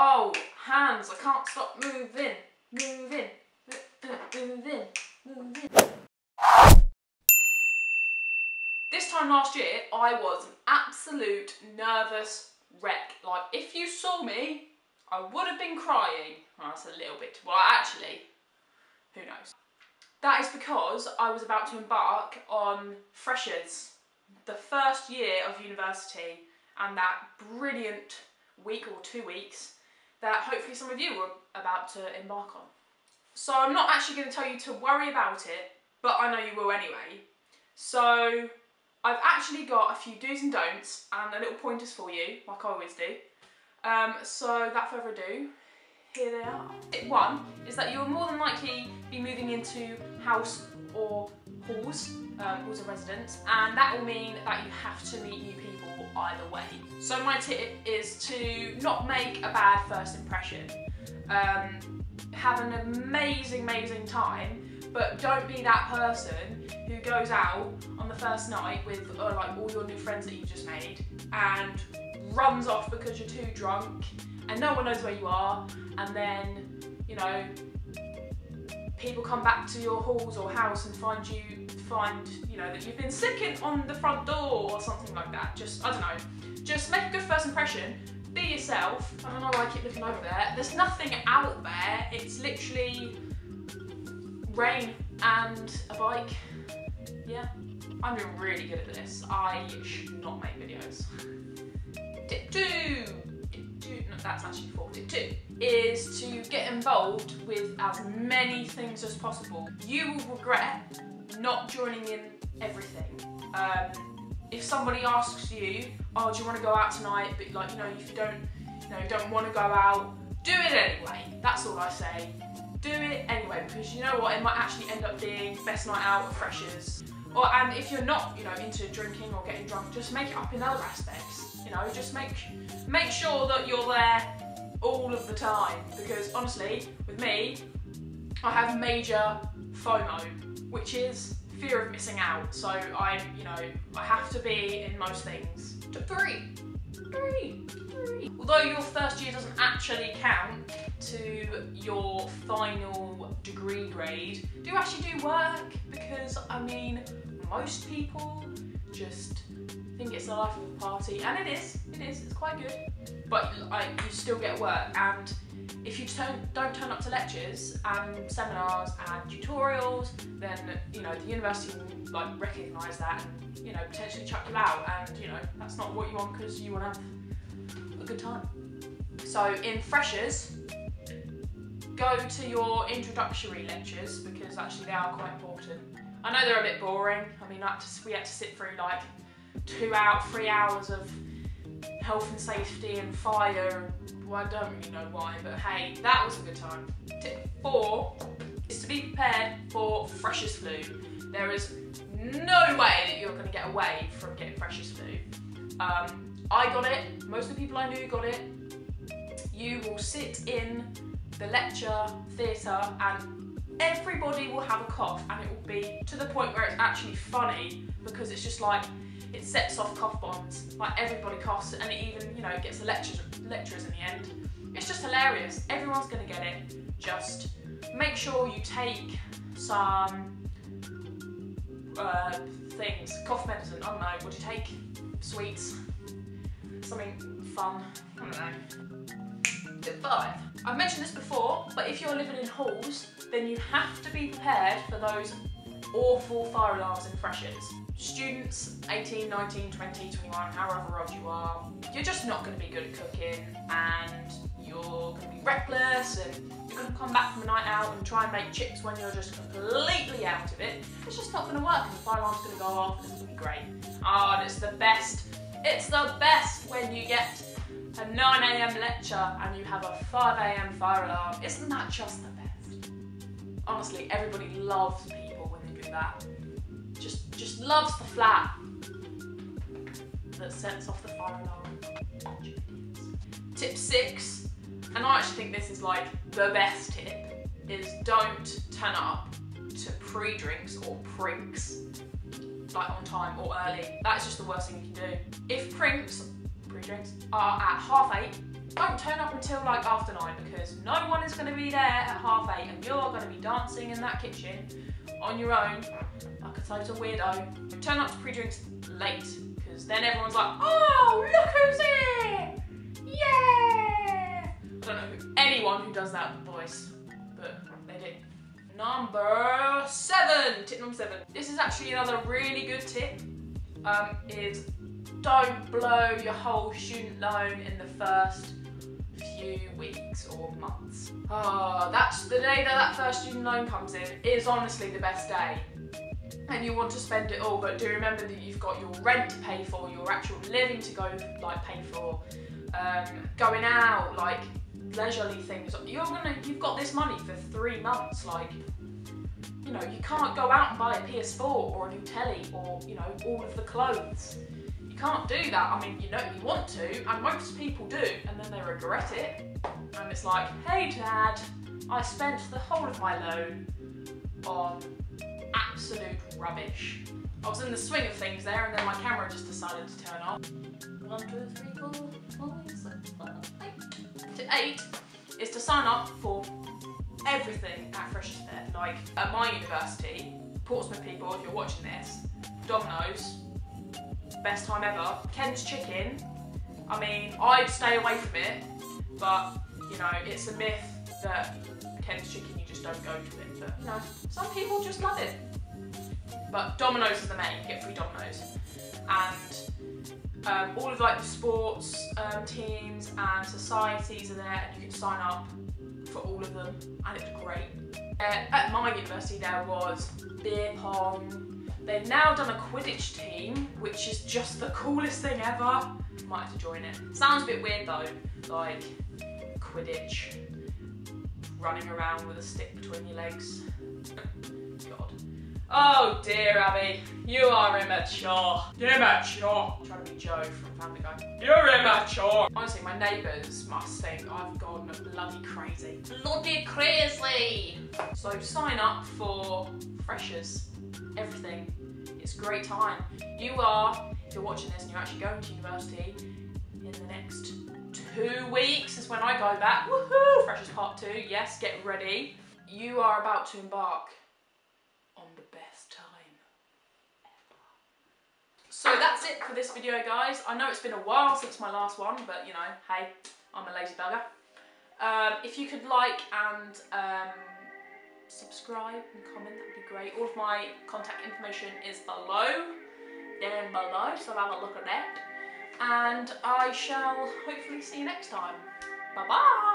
Oh, hands, I can't stop moving, moving, moving, moving. This time last year, I was an absolute nervous wreck. Like, if you saw me, I would have been crying. Well, that's a little bit, well, actually, who knows? That is because I was about to embark on Freshers, the first year of university, and that brilliant week or 2 weeks that hopefully some of you were about to embark on. So I'm not actually going to tell you to worry about it, but I know you will anyway. So I've actually got a few do's and don'ts and a little pointers for you, like I always do. So without further ado, here they are. Tip 1 is that you will more than likely be moving into house or halls, halls of residence, and that will mean that you have to meet new people either way. So my tip is to not make a bad first impression. Have an amazing time, but don't be that person who goes out on the first night with like all your new friends that you've just made and runs off because you're too drunk and no one knows where you are, and then, you know, people come back to your halls or house and find you know, that you've been sticking on the front door or something like that. Just, I don't know, just make a good first impression, be yourself. I don't know why I keep looking over there. There's nothing out there, it's literally rain and a bike. Yeah, I'm doing really good at this. I should not make videos. Tip 2, no, that's actually 4. Tip 2 is to get involved with as many things as possible. You will regret not joining in everything. If somebody asks you, oh, do you want to go out tonight? But like, you know, if you don't want to go out, do it anyway. That's all I say. Do it anyway, because you know what, it might actually end up being best night out of Freshers. And if you're not, you know, into drinking or getting drunk, just make it up in other aspects. You know, just make sure that you're there all of the time, because honestly, with me, I have major FOMO, which is fear of missing out. So I have to be in most things. Tip 3. Although your first year doesn't actually count to your final degree grade, do actually do work, because I mean, most people just think it's the life of a party, and it is, it's quite good, but you still get work. And if you don't turn up to lectures and seminars and tutorials, then, you know, the university will like recognise that and, you know, potentially chuck you out, and, you know, that's not what you want, because you want to have a good time. So in Freshers, go to your introductory lectures, because actually they are quite important. I know they're a bit boring. I mean, we had to sit through like 3 hours of health and safety and fire. Well, I don't really know why, but hey, that was a good time. Tip 4 is to be prepared for Freshers flu. There is no way that you're going to get away from getting Freshers flu. I got it, most of the people I knew got it. You will sit in the lecture theatre and everybody will have a cough, and it will be to the point where it's actually funny, because it's just like, it sets off cough bombs. Like, everybody coughs, and it even, you know, gets the lecturers in the end. It's just hilarious. Everyone's gonna get it. Just make sure you take some things, cough medicine, I don't know, what do you take? Sweets, something fun, I don't know. Tip 5. I've mentioned this before, but if you're living in halls, then you have to be prepared for those awful fire alarms in Freshers. Students 18, 19, 20, 21, however old you are, you're just not going to be good at cooking, and you're going to be reckless, and you're going to come back from a night out and try and make chips when you're just completely out of it. It's just not going to work, and the fire alarm's going to go off, and it's going to be great. And it's the best. It's the best when you get a 9 AM lecture and you have a 5 AM fire alarm. Isn't that just the best? Honestly, everybody loves people when they do that. Just loves the flat that sets off the fire alarm. Tip 6, and I actually think this is like the best tip, is don't turn up to pre-drinks or prinks like on time or early. That's just the worst thing you can do. If pre-drinks are at 8:30, Don't turn up until like after 9 because no one is going to be there at 8:30 and you're going to be dancing in that kitchen on your own like a total weirdo. Turn up to pre-drinks late because then everyone's like, oh, look who's here! Yeah! I don't know anyone who does that voice, but they do. Number 7, tip number 7. This is actually another really good tip, is don't blow your whole student loan in the first few weeks or months. Oh, that's the day that first student loan comes in is honestly the best day. And you want to spend it all, but do remember that you've got your rent to pay for, your actual living to go like pay for, going out, like leisurely things. You've got this money for 3 months, like, you know, you can't go out and buy a PS4 or a new telly or, you know, all of the clothes. You can't do that. I mean, you know you want to, and most people do, and then they regret it. And it's like, hey Dad, I spent the whole of my loan on absolute rubbish. I was in the swing of things there, and then my camera just decided to turn off. 1, 2, 3, 4, 5, 6, 7, 8. To 8 is to sign up for everything at Freshers Fair. Like at my university, Portsmouth people, if you're watching this, Domino's, best time ever. Ken's Chicken, I mean, I'd stay away from it, but you know, it's a myth that Ken's Chicken, you just don't go to it. But no, some people just love it. But Domino's is the main, you get free Domino's. And all of like the sports teams and societies are there, and you can sign up for all of them, and it's great. At my university there was beer pong. They've now done a Quidditch team, which is just the coolest thing ever. Might have to join it. Sounds a bit weird though, like Quidditch, running around with a stick between your legs. God. Oh dear, Abbie, you are immature. You're immature. I'm trying to be Joe from Family Guy. You're immature. Honestly, my neighbours must think I've gone bloody crazy. Bloody crazy. So sign up for freshers, everything. It's a great time. You are, if you're watching this and you're actually going to university, in the next 2 weeks is when I go back. Woohoo! Freshers Part 2, yes, get ready. You are about to embark on the best time ever. So that's it for this video, guys. I know it's been a while since my last one, but you know, hey, I'm a lazy bugger. If you could like and subscribe and comment, that would be great. All of my contact information is down below, so have a look at that. And I shall hopefully see you next time. Bye bye!